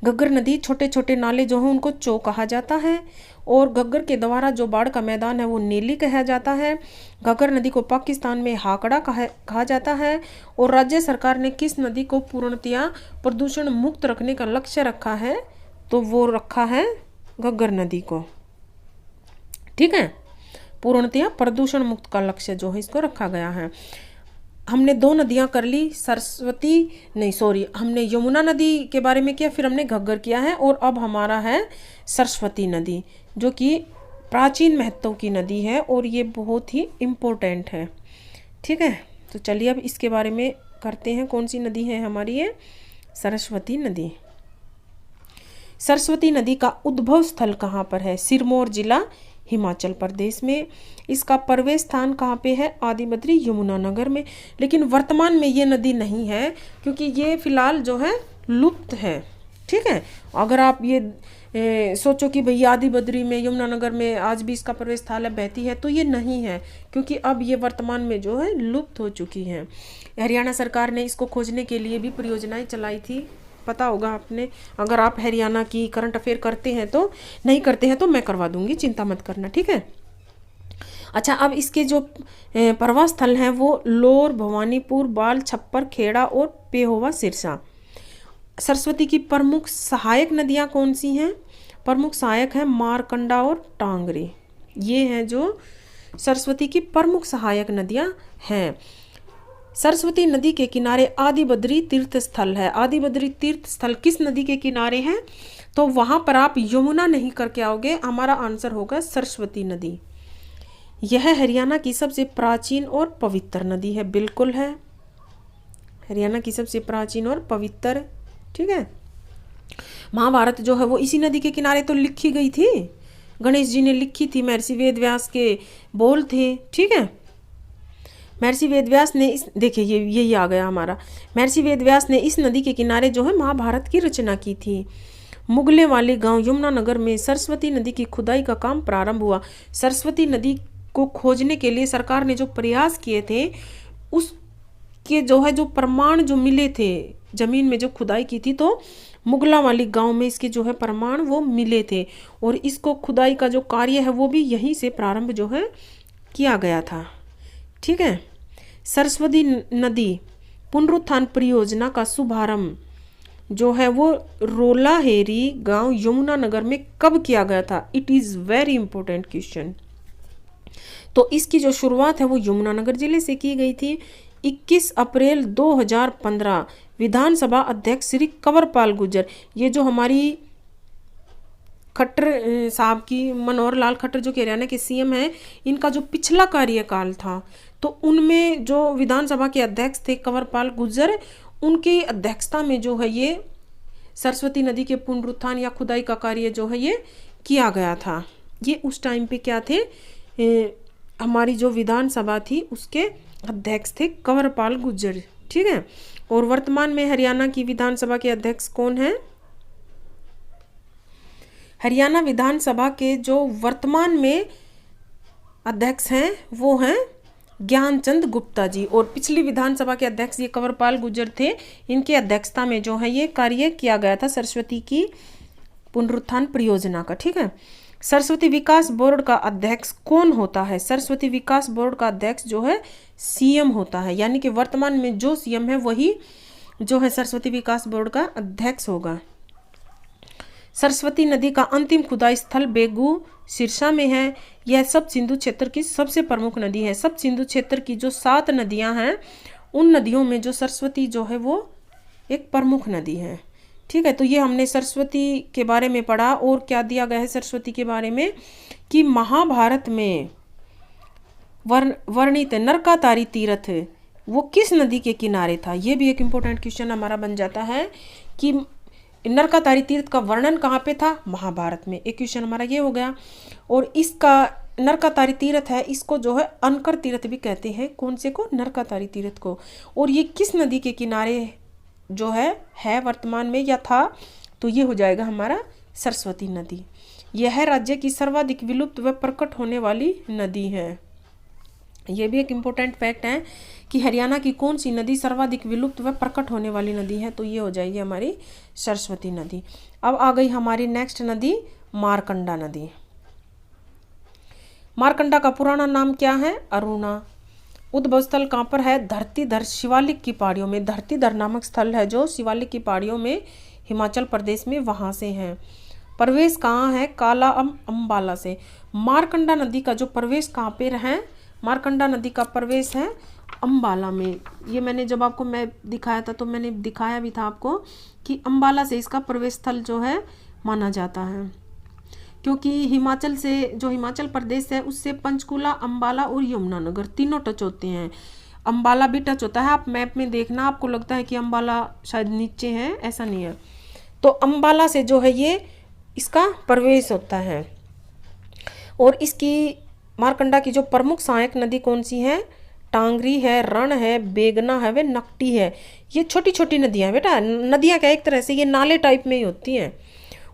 घग्गर नदी छोटे छोटे नाले जो हैं उनको चो कहा जाता है। और घग्गर के द्वारा जो बाढ़ का मैदान है वो नेली कहा जाता है। घग्गर नदी को पाकिस्तान में हाकड़ा कहा जाता है। और राज्य सरकार ने किस नदी को पूर्णतया प्रदूषण मुक्त रखने का लक्ष्य रखा है? तो वो रखा है घग्गर नदी को। ठीक है, पूर्णतया प्रदूषण मुक्त का लक्ष्य जो है इसको रखा गया है। हमने दो नदियां कर ली, हमने यमुना नदी के बारे में किया, फिर हमने घग्गर किया है। और अब हमारा है सरस्वती नदी, जो कि प्राचीन महत्व की नदी है और ये बहुत ही इम्पोर्टेंट है। ठीक है, तो चलिए अब इसके बारे में करते हैं। कौन सी नदी है हमारी? ये सरस्वती नदी। सरस्वती नदी का उद्भव स्थल कहाँ पर है? सिरमौर जिला, हिमाचल प्रदेश में। इसका प्रवेश स्थान कहाँ पे है? आदिबद्री, यमुनानगर में। लेकिन वर्तमान में ये नदी नहीं है क्योंकि ये फिलहाल जो है लुप्त है। ठीक है, अगर आप ये सोचो कि भैया आदिबद्री में, यमुनानगर में आज भी इसका प्रवेश स्थल बहती है, तो ये नहीं है, क्योंकि अब ये वर्तमान में जो है लुप्त हो चुकी है। हरियाणा सरकार ने इसको खोजने के लिए भी परियोजनाएं चलाई थी, पता होगा आपने। अगर आप हरियाणा की करंट अफेयर करते हैं तो, नहीं करते हैं तो मैं करवा दूंगी, चिंता मत करना। ठीक है, अच्छा, अब इसके जो प्रवास स्थल हैं वो लोर, भवानीपुर, बाल, छप्पर, खेड़ा और पेहोवा, सिरसा। सरस्वती की प्रमुख सहायक नदियां कौन सी हैं? प्रमुख सहायक है मारकंडा और टांगरी। ये हैं जो सरस्वती की प्रमुख सहायक नदियां हैं। सरस्वती नदी के किनारे आदिबद्री तीर्थ स्थल है। आदिबद्री तीर्थ स्थल किस नदी के किनारे है? तो वहां पर आप यमुना नहीं करके आओगे, हमारा आंसर होगा सरस्वती नदी। यह हरियाणा की सबसे प्राचीन और पवित्र नदी है। बिल्कुल है, हरियाणा की सबसे प्राचीन और पवित्र। ठीक है, महाभारत जो है वो इसी नदी के किनारे तो लिखी गई थी, गणेश जी ने लिखी थी, महर्षि वेदव्यास के बोल थे। ठीक है, महर्षि वेदव्यास ने देखिए यही आ गया हमारा। महर्षि वेदव्यास ने इस नदी के किनारे जो है महाभारत की रचना की थी। मुगले वाले गांव यमुनानगर में सरस्वती नदी की खुदाई का काम प्रारंभ हुआ। सरस्वती नदी को खोजने के लिए सरकार ने जो प्रयास किए थे उसके जो है जो प्रमाण जो मिले थे, जमीन में जो खुदाई की थी तो मुगला वाली गांव में इसके जो है प्रमाण वो मिले थे। और इसको खुदाई का जो कार्य है वो भी यहीं से प्रारंभ जो है किया गया था। ठीक है, सरस्वती नदी पुनरुत्थान परियोजना का शुभारंभ जो है वो रोलाहेरी गांव यमुनानगर में कब किया गया था? It is very important question. तो इसकी जो शुरुआत है वो यमुनानगर जिले से की गई थी। 21 अप्रैल 2015 विधानसभा अध्यक्ष श्री कंवरपाल गुर्जर, ये जो हमारी खट्टर साहब की, मनोहर लाल खट्टर जो कि हरियाणा के सीएम हैं, इनका जो पिछला कार्यकाल था तो उनमें जो विधानसभा के अध्यक्ष थे कंवरपाल गुर्जर, उनकी अध्यक्षता में जो है ये सरस्वती नदी के पुनरुत्थान या खुदाई का कार्य जो है ये किया गया था। ये उस टाइम पे क्या थे, हमारी जो विधानसभा थी उसके अध्यक्ष थे कंवरपाल गुर्जर। ठीक है। और वर्तमान में हरियाणा की विधानसभा के अध्यक्ष कौन है? हरियाणा विधानसभा के जो वर्तमान में अध्यक्ष हैं वो हैं ज्ञानचंद गुप्ता जी, और पिछली विधानसभा के अध्यक्ष ये कंवरपाल गुर्जर थे। इनकी अध्यक्षता में जो है ये कार्य किया गया था सरस्वती की पुनरुत्थान परियोजना का। ठीक है। सरस्वती विकास बोर्ड का अध्यक्ष कौन होता है? सरस्वती विकास बोर्ड का अध्यक्ष जो है सीएम होता है, यानी कि वर्तमान में जो सीएम है वही जो है सरस्वती विकास बोर्ड का अध्यक्ष होगा। सरस्वती नदी का अंतिम खुदाई स्थल बेगू सिरसा में है। यह सब सिंधु क्षेत्र की सबसे प्रमुख नदी है। सब सिंधु क्षेत्र की जो 7 नदियां हैं उन नदियों में जो सरस्वती जो है वो एक प्रमुख नदी है। ठीक है। तो ये हमने सरस्वती के बारे में पढ़ा। और क्या दिया गया है सरस्वती के बारे में कि महाभारत में वर्णित नरकातारी तीर्थ वो किस नदी के किनारे था? ये भी एक इम्पोर्टेंट क्वेश्चन हमारा बन जाता है कि नरकातारी तीर्थ का वर्णन कहाँ पे था? महाभारत में। एक क्वेश्चन हमारा ये हो गया। और इसका नरकातारी तीर्थ है, इसको जो है अनकर तीर्थ भी कहते हैं। कौन से को? नरकातारी तीर्थ को। और ये किस नदी के किनारे जो है वर्तमान में या था? तो ये हो जाएगा हमारा सरस्वती नदी। यह राज्य की सर्वाधिक विलुप्त व प्रकट होने वाली नदी है। ये भी एक इम्पोर्टेंट फैक्ट है कि हरियाणा की कौन सी नदी सर्वाधिक विलुप्त व प्रकट होने वाली नदी है? तो ये हो जाएगी हमारी सरस्वती नदी। अब आ गई हमारी नेक्स्ट नदी मारकंडा नदी। मारकंडा का पुराना नाम क्या है? अरुणा। उद्भव स्थल कहाँ पर है? धरतीधर शिवालिक की पहाड़ियों में। धरतीधर नामक स्थल है जो शिवालिक की पहाड़ियों में हिमाचल प्रदेश में, वहाँ से है। प्रवेश कहाँ है? काला अम्बाला से। मारकंडा नदी का जो प्रवेश कहाँ पे है? मारकंडा नदी का प्रवेश है अम्बाला में। ये मैंने जब आपको मैप दिखाया था तो मैंने दिखाया भी था आपको कि अम्बाला से इसका प्रवेश स्थल जो है माना जाता है, क्योंकि हिमाचल से, जो हिमाचल प्रदेश है उससे पंचकुला, अम्बाला और यमुनानगर तीनों टच होते हैं। अम्बाला भी टच होता है। आप मैप में देखना, आपको लगता है कि अम्बाला शायद नीचे है, ऐसा नहीं है। तो अम्बाला से जो है ये इसका प्रवेश होता है। और इसकी मारकंडा की जो प्रमुख सहायक नदी कौन सी है? टांगरी है, रण है, बेगना है, वे नकटी है। ये छोटी छोटी नदियाँ बेटा, नदियाँ क्या एक तरह से ये नाले टाइप में ही होती हैं।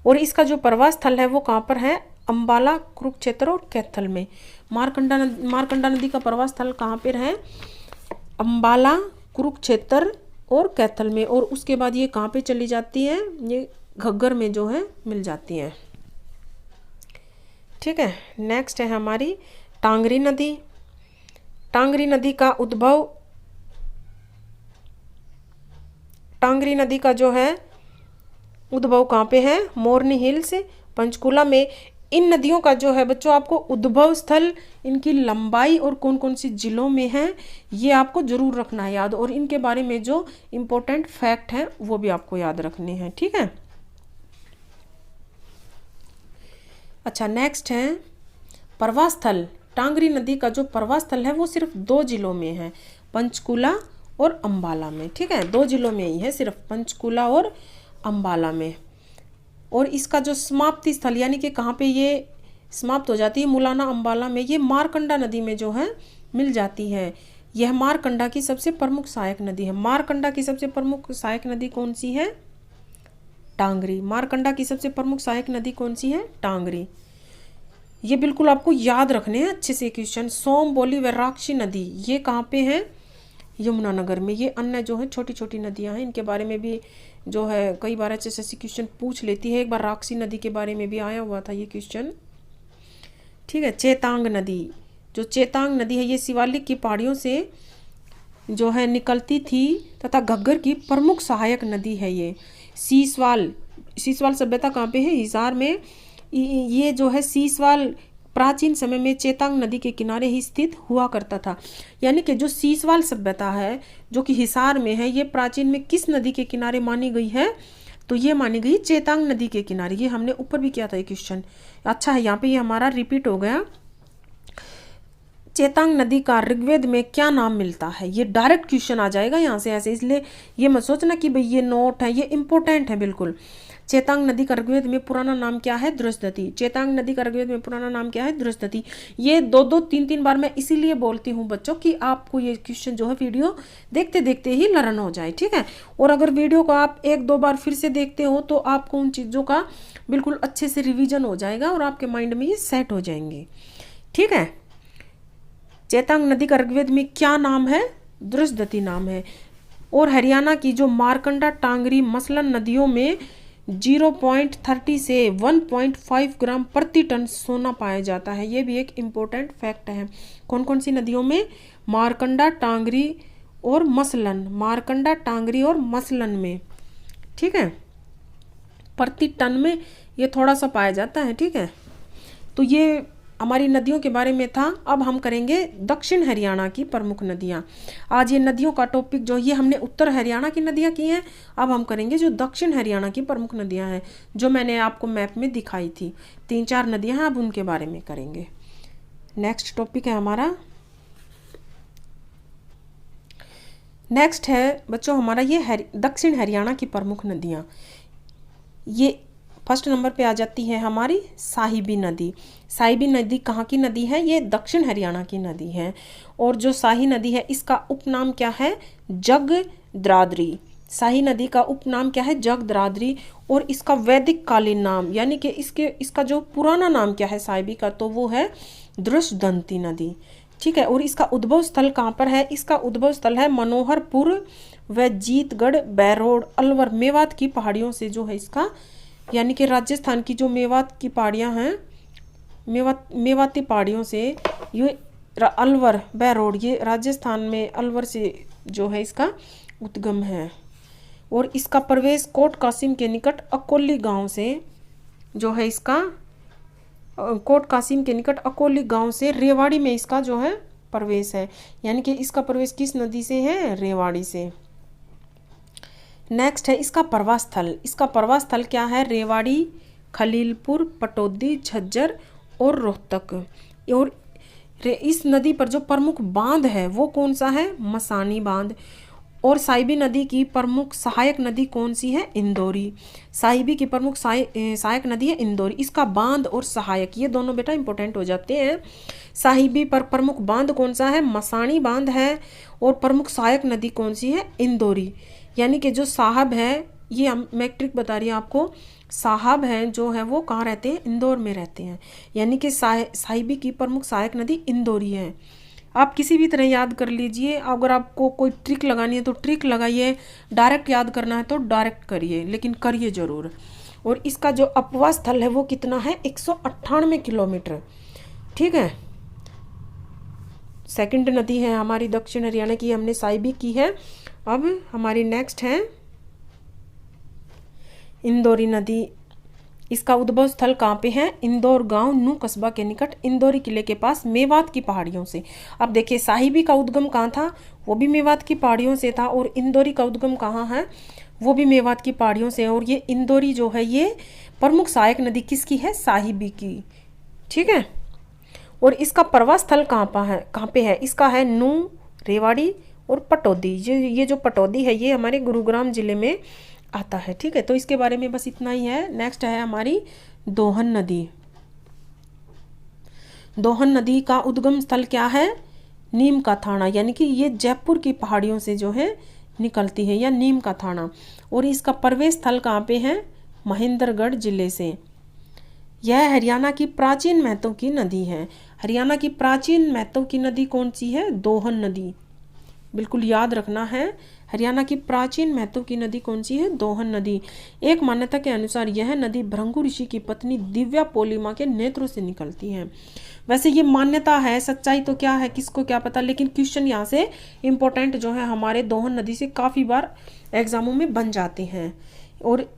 और इसका जो प्रवास स्थल है वो कहाँ पर है? अम्बाला, कुरुक्षेत्र और कैथल में। मारकंडा नदी का प्रवास स्थल कहाँ पर है? अम्बाला, कुरुक्षेत्र और कैथल में। और उसके बाद ये कहाँ पे चली जाती है? ये घग्गर में जो है मिल जाती है। ठीक है। नेक्स्ट है हमारी टांगरी नदी। टांगरी नदी का उद्भव, टांगरी नदी का जो है उद्भव कहाँ पे है? मोरनी हिल्स, पंचकुला में। इन नदियों का जो है बच्चों आपको उद्भव स्थल, इनकी लंबाई और कौन कौन सी जिलों में है ये आपको जरूर रखना है याद। और इनके बारे में जो इम्पोर्टेंट फैक्ट हैं वो भी आपको याद रखने हैं। ठीक है। अच्छा, नेक्स्ट है प्रवास स्थल। टांगरी नदी का जो प्रवास स्थल है वो सिर्फ 2 जिलों में है, पंचकुला और अम्बाला में। ठीक है, 2 जिलों में ही है, सिर्फ पंचकुला और अम्बाला में। और इसका जो समाप्ति स्थल यानी कि कहाँ पे ये समाप्त हो जाती है? मुलाना, अम्बाला में। ये मारकंडा नदी में जो है मिल जाती है। यह मारकंडा की सबसे प्रमुख सहायक नदी है। मारकंडा की सबसे प्रमुख सहायक नदी कौन सी है? टांगरी। मारकंडा की सबसे प्रमुख सहायक नदी कौन सी है? टांगरी। ये बिल्कुल आपको याद रखने हैं अच्छे से क्वेश्चन। सोम, बोली व राक्षी नदी ये कहाँ पे है? यमुनानगर में। ये अन्य जो है छोटी छोटी नदियां हैं, इनके बारे में भी जो है कई बार HSSC क्वेश्चन पूछ लेती है। एक बार राक्षी नदी के बारे में भी आया हुआ था ये क्वेश्चन। ठीक है। चेतांग नदी, जो चेतांग नदी है ये शिवालिक की पहाड़ियों से जो है निकलती थी तथा घग्गर की प्रमुख सहायक नदी है ये। सीसवाल सभ्यता कहाँ पे है? हिसार में। ये जो है सीसवाल प्राचीन समय में चेतांग नदी के किनारे ही स्थित हुआ करता था। यानी कि जो सीसवाल सभ्यता है जो कि हिसार में है, ये प्राचीन में किस नदी के किनारे मानी गई है? तो ये मानी गई चेतांग नदी के किनारे। ये हमने ऊपर भी किया था ये क्वेश्चन। अच्छा है, यहाँ पे ये हमारा रिपीट हो गया। चेतांग नदी का ऋग्वेद में क्या नाम मिलता है? ये डायरेक्ट क्वेश्चन आ जाएगा यहाँ से ऐसे, इसलिए ये मत सोचना कि भाई ये नोट है, ये इंपॉर्टेंट है बिल्कुल। चेतांग नदी का ऋग्वेद में पुराना नाम क्या है? द्रुष्टति। चेतांग नदी का ऋग्वेद में पुराना नाम क्या है? द्रुष्टति। ये 2-2 3-3 बार मैं इसीलिए बोलती हूँ बच्चों कि आपको ये क्वेश्चन जो है वीडियो देखते देखते ही लर्न हो जाए, ठीक है। और अगर वीडियो को आप 1-2 बार फिर से देखते हो तो आपको उन चीज़ों का बिल्कुल अच्छे से रिविजन हो जाएगा और आपके माइंड में ये सेट हो जाएंगे, ठीक है। चेतांग नदी का ऋग्वेद में क्या नाम है? द्रुष्टति नाम है। और हरियाणा की जो मारकंडा, टांगरी, मसलन नदियों में 0.30 से 1.5 ग्राम प्रति टन सोना पाया जाता है। ये भी एक इम्पोर्टेंट फैक्ट है। कौन कौन सी नदियों में? मारकंडा, टांगरी और मसलन। मारकंडा, टांगरी और मसलन में, ठीक है, प्रति टन में ये थोड़ा सा पाया जाता है, ठीक है। तो ये हमारी नदियों के बारे में था। अब हम करेंगे दक्षिण हरियाणा की प्रमुख नदियाँ। आज ये नदियों का टॉपिक जो ये हमने उत्तर हरियाणा की नदियाँ की हैं, अब हम करेंगे जो दक्षिण हरियाणा की प्रमुख नदियाँ हैं जो मैंने आपको मैप में दिखाई थी। 3-4 नदियाँ हैं, अब उनके बारे में करेंगे। नेक्स्ट टॉपिक है हमारा, नेक्स्ट है बच्चों हमारा ये दक्षिण हरियाणा की प्रमुख नदियाँ। ये फर्स्ट नंबर पे आ जाती है हमारी साहिबी नदी। साहिबी नदी कहाँ की नदी है? ये दक्षिण हरियाणा की नदी है। और जो शाही नदी है इसका उपनाम क्या है? जगद्राद्री। शाही नदी का उपनाम क्या है? जगद्राद्री। और इसका वैदिक कालीन नाम यानी कि इसका जो पुराना नाम क्या है साहिबी का? तो वो है दृष्टदंती नदी, ठीक है। और इसका उद्भव स्थल कहाँ पर है? इसका उद्भव स्थल है मनोहरपुर व जीतगढ़, बैरोड, अलवर, मेवात की पहाड़ियों से जो है इसका, यानी कि राजस्थान की जो मेवात की पहाड़ियाँ हैं, मेवाती पहाड़ियों से ये अलवर, बैरोड, ये राजस्थान में अलवर से जो है इसका उद्गम है। और इसका प्रवेश कोट कासिम के निकट अकोली गांव से जो है इसका, कोट कासिम के निकट अकोली गांव से रेवाड़ी में इसका जो है प्रवेश है। यानी कि इसका प्रवेश किस नदी से है? रेवाड़ी से। नेक्स्ट है इसका प्रवास स्थल। इसका प्रवास स्थल क्या है? रेवाड़ी, खलीलपुर, पटौदी, झज्जर और रोहतक। और इस नदी पर जो प्रमुख बांध है वो कौन सा है? मसानी बांध। और साहिबी नदी की प्रमुख सहायक नदी कौन सी है? इंदौरी। साहिबी की प्रमुख सहायक नदी है इंदौरी। इसका बांध और सहायक ये दोनों बेटा इंपॉर्टेंट हो जाते हैं। साहिबी पर प्रमुख बांध कौन सा है? मसानी बांध है। और प्रमुख सहायक नदी कौन सी है? इंदौरी। यानी कि जो साहब है, ये मैट्रिक बता रही है आपको, साहब हैं जो है वो कहाँ रहते हैं? इंदौर में रहते हैं। यानी कि साहिबी की प्रमुख सहायक नदी इंदौरी है। आप किसी भी तरह याद कर लीजिए। अगर आपको कोई ट्रिक लगानी है तो ट्रिक लगाइए, डायरेक्ट याद करना है तो डायरेक्ट करिए, लेकिन करिए ज़रूर। और इसका जो अपवास स्थल है वो कितना है? 198 किलोमीटर, ठीक है। सेकंड नदी है हमारी दक्षिण हरियाणा की, हमने साहिबी की है। अब हमारी नेक्स्ट है इंदौरी नदी। इसका उद्भव स्थल कहाँ पे है? इंदौर गांव नू कस्बा के निकट, इंदौरी किले के पास, मेवात की पहाड़ियों से। अब देखिए साहिबी का उद्गम कहाँ था? वो भी मेवात की पहाड़ियों से था। और इंदौरी का उद्गम कहाँ है? वो भी मेवात की पहाड़ियों से। और ये इंदौरी जो है ये प्रमुख सहायक नदी किसकी है? साहिबी की, ठीक है। और इसका प्रवास स्थल कहाँ पे है? इसका है नू, रेवाड़ी और पटौदी। ये जो पटौदी है ये हमारे गुरुग्राम जिले में आता है, ठीक है। तो इसके बारे में बस इतना ही है। नेक्स्ट है हमारी दोहन नदी। दोहन नदी का उद्गम स्थल क्या है? नीम का थाना। यानी कि ये जयपुर की पहाड़ियों से जो है निकलती है, या नीम का थाना। और इसका प्रवेश स्थल कहाँ पे है? महेंद्रगढ़ जिले से। यह हरियाणा की प्राचीन महत्व की नदी है। हरियाणा की प्राचीन महत्व की नदी कौन सी है? दोहन नदी। बिल्कुल याद रखना है, हरियाणा की प्राचीन महत्व की नदी कौन सी है? दोहन नदी। एक मान्यता के अनुसार यह नदी भृंगु ऋषि की पत्नी दिव्या पोलिमा के नेत्रों से निकलती है। वैसे ये मान्यता है, सच्चाई तो क्या है किसको क्या पता, लेकिन क्वेश्चन यहाँ से इम्पोर्टेंट जो है हमारे दोहन नदी से काफ़ी बार एग्जामों में बन जाते हैं। और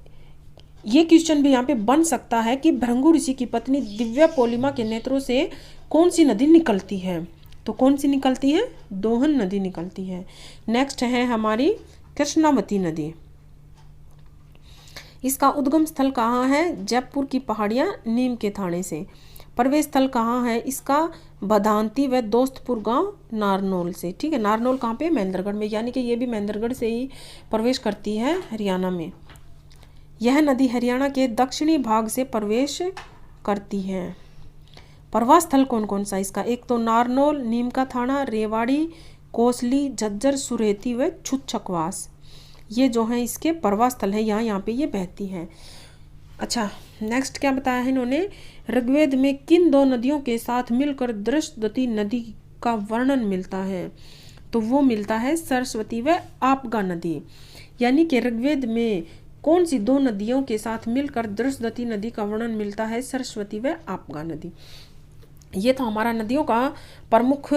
ये क्वेश्चन भी यहाँ पे बन सकता है कि भृगु ऋषि की पत्नी दिव्या पोलिमा के नेत्रों से कौन सी नदी निकलती है, तो कौन सी निकलती है, दोहन नदी निकलती है। नेक्स्ट है हमारी कृष्णावती नदी। इसका उद्गम स्थल कहाँ है, जयपुर की पहाड़ियाँ नीम के थाने से। प्रवेश स्थल कहाँ है इसका, बदांती व दोस्तपुर गांव नारनौल से। ठीक है, नारनौल कहाँ पे, महेंद्रगढ़ में, यानी कि ये भी महेंद्रगढ़ से ही प्रवेश करती है हरियाणा में। यह नदी हरियाणा के दक्षिणी भाग से प्रवेश करती है। प्रवास स्थल कौन कौन सा इसका, एक तो नारनौल, नीम का थाना, रेवाड़ी, कोसली, झज्जर, सुरेती व छुच्छकवास, ये जो है इसके प्रवास स्थल है, यहाँ पे ये बहती है। अच्छा, नेक्स्ट क्या बताया है इन्होंने, ऋग्वेद में किन दो नदियों के साथ मिलकर दृष्टवती नदी का वर्णन मिलता है, तो वो मिलता है सरस्वती व आपगा नदी। यानी कि ऋग्वेद में कौन सी दो नदियों के साथ मिलकर दृष्टवती नदी का वर्णन मिलता है, सरस्वती व आपगा नदी। ये था हमारा नदियों का प्रमुख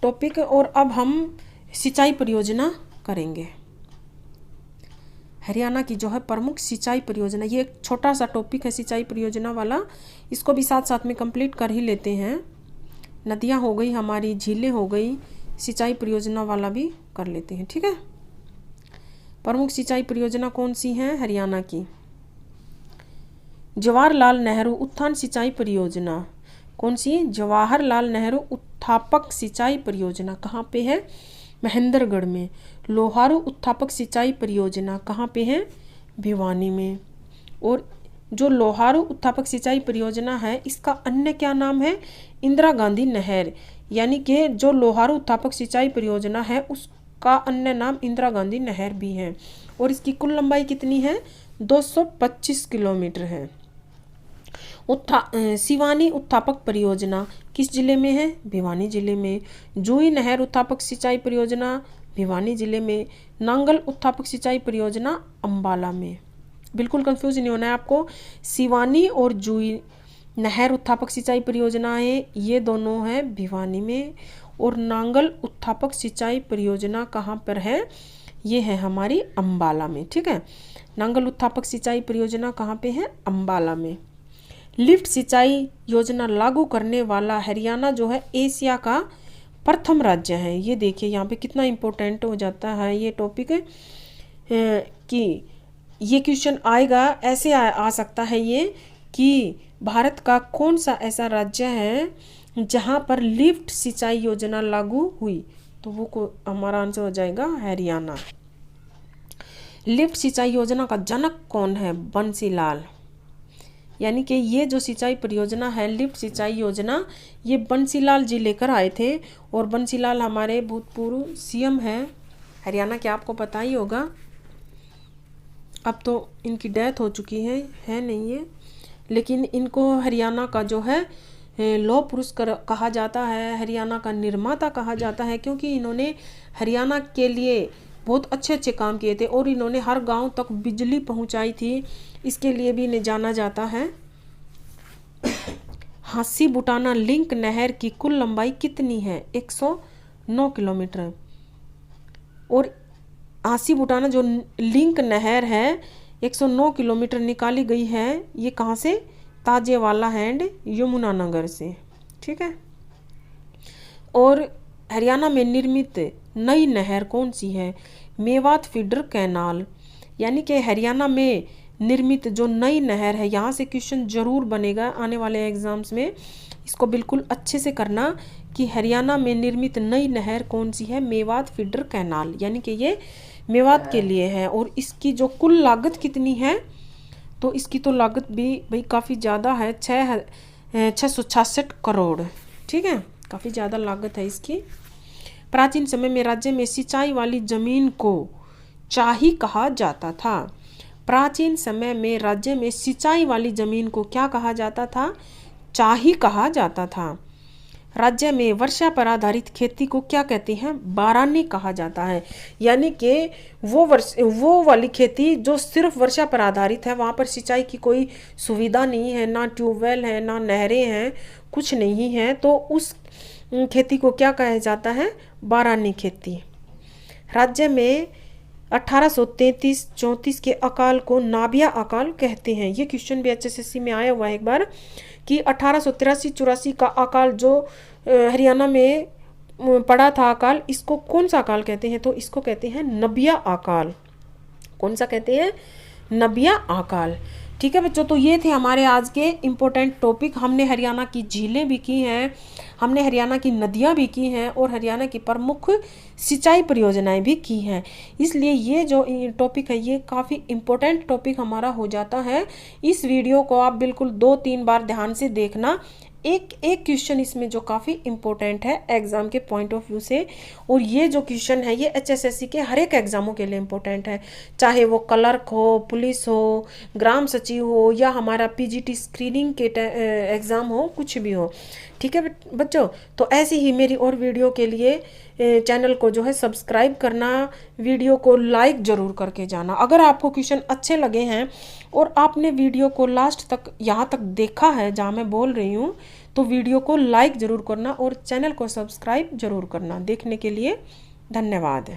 टॉपिक। और अब हम सिंचाई परियोजना करेंगे। हरियाणा की जो है प्रमुख सिंचाई परियोजना, ये एक छोटा सा टॉपिक है सिंचाई परियोजना वाला, इसको भी साथ साथ में कंप्लीट कर ही लेते हैं। नदियाँ हो गई हमारी, झीलें हो गई, सिंचाई परियोजना वाला भी कर लेते हैं। ठीक है, प्रमुख सिंचाई परियोजना कौन सी है हरियाणा की, जवाहरलाल नेहरू उत्थान सिंचाई परियोजना। कौन सी, जवाहरलाल नेहरू उत्थापक सिंचाई परियोजना, कहाँ पे है, महेंद्रगढ़ में। लोहारू उत्थापक सिंचाई परियोजना कहाँ पे है, भिवानी में। और जो लोहारू उत्थापक सिंचाई परियोजना है इसका अन्य क्या नाम है, इंदिरा गांधी नहर। यानी कि जो लोहारू उत्थापक सिंचाई परियोजना है उसका अन्य नाम इंदिरा गांधी नहर भी है। और इसकी कुल लंबाई कितनी है, 225 किलोमीटर है। सिवानी उत्थापक परियोजना किस जिले में है, भिवानी जिले में। जूही नहर उत्थापक सिंचाई परियोजना भिवानी जिले में। नांगल उत्थापक सिंचाई परियोजना अंबाला में। बिल्कुल कंफ्यूज नहीं होना है आपको, सिवानी और जूही नहर उत्थापक सिंचाई परियोजना है, ये दोनों है भिवानी में। और नांगल उत्थापक सिंचाई परियोजना कहाँ पर है, ये है हमारी अंबाला में। ठीक है, नांगल उत्थापक सिंचाई परियोजना कहाँ पे है, अंबाला में। लिफ्ट सिंचाई योजना लागू करने वाला हरियाणा जो है एशिया का प्रथम राज्य है। ये देखिए यहाँ पे कितना इम्पोर्टेंट हो जाता है ये टॉपिक कि ये क्वेश्चन आएगा, ऐसे आ सकता है ये कि भारत का कौन सा ऐसा राज्य है जहाँ पर लिफ्ट सिंचाई योजना लागू हुई, तो वो हमारा आंसर हो जाएगा हरियाणा। लिफ्ट सिंचाई योजना का जनक कौन है, बंसीलाल। यानी कि ये जो सिंचाई परियोजना है लिफ्ट सिंचाई योजना, ये बंसीलाल जी लेकर आए थे। और बंसीलाल हमारे भूतपूर्व सीएम हैं हरियाणा के, आपको पता ही होगा। अब तो इनकी डेथ हो चुकी है नहीं है, लेकिन इनको हरियाणा का जो है लौह पुरुष कहा जाता है, हरियाणा का निर्माता कहा जाता है, क्योंकि इन्होंने हरियाणा के लिए बहुत अच्छे अच्छे काम किए थे और इन्होंने हर गांव तक बिजली पहुंचाई थी, इसके लिए भी इन्हें जाना जाता है। हांसी बुटाना लिंक नहर की कुल लंबाई कितनी है, 109 किलोमीटर। और हांसी बुटाना जो लिंक नहर है 109 किलोमीटर निकाली गई है, ये कहाँ से, ताजेवाला हैंड यमुनानगर से। ठीक है, और हरियाणा में निर्मित नई नहर कौन सी है, मेवात फीडर कैनाल। यानी कि हरियाणा में निर्मित जो नई नहर है, यहाँ से क्वेश्चन जरूर बनेगा आने वाले एग्जाम्स में, इसको बिल्कुल अच्छे से करना कि हरियाणा में निर्मित नई नहर कौन सी है, मेवात फीडर कैनाल। यानी कि ये मेवात के लिए है। और इसकी जो कुल लागत कितनी है, तो इसकी तो लागत भी भाई काफ़ी ज़्यादा है, 666 करोड़। ठीक है, काफ़ी ज़्यादा लागत है इसकी। प्राचीन समय में राज्य में सिंचाई वाली जमीन को चाही कहा जाता था। प्राचीन समय में राज्य में सिंचाई वाली जमीन को क्या कहा जाता था, चाही कहा जाता था। राज्य में वर्षा पर आधारित खेती को क्या कहते हैं? बारानी कहा जाता है। यानी कि वो वाली खेती जो सिर्फ वर्षा पर आधारित है, वहाँ पर सिंचाई की कोई सुविधा नहीं है, ना ट्यूबवेल है, ना नहरें हैं, कुछ नहीं है, तो उस खेती को क्या कहा जाता है? बारानी खेती। राज्य में 1833-34 के अकाल को नाबिया अकाल कहते हैं। ये क्वेश्चन भी HSSC में आया हुआ है एक बार कि 1883-84 का अकाल जो हरियाणा में पड़ा था अकाल, इसको कौन सा अकाल कहते हैं? तो इसको कहते हैं नबिया अकाल। कौन सा कहते हैं? नबिया अकाल। ठीक है बच्चों, तो ये थे हमारे आज के इम्पोर्टेंट टॉपिक। हमने हरियाणा की झीलें भी की हैं, हमने हरियाणा की नदियाँ भी की हैं और हरियाणा की प्रमुख सिंचाई परियोजनाएं भी की हैं। इसलिए ये जो टॉपिक है ये काफ़ी इम्पोर्टेंट टॉपिक हमारा हो जाता है। इस वीडियो को आप बिल्कुल 2-3 बार ध्यान से देखना। एक क्वेश्चन इसमें जो काफ़ी इम्पोर्टेंट है एग्ज़ाम के पॉइंट ऑफ व्यू से, और ये जो क्वेश्चन है ये HSSC के हर एक एग्ज़ामों के लिए इम्पोर्टेंट है, चाहे वो क्लर्क हो, पुलिस हो, ग्राम सचिव हो, या हमारा PGT स्क्रीनिंग के एग्ज़ाम हो, कुछ भी हो। ठीक है बच्चों, तो ऐसी ही मेरी और वीडियो के लिए चैनल को जो है सब्सक्राइब करना, वीडियो को लाइक ज़रूर करके जाना। अगर आपको क्वेश्चन अच्छे लगे हैं और आपने वीडियो को लास्ट तक यहाँ तक देखा है जहाँ मैं बोल रही हूँ, तो वीडियो को लाइक ज़रूर करना और चैनल को सब्सक्राइब ज़रूर करना। देखने के लिए धन्यवाद।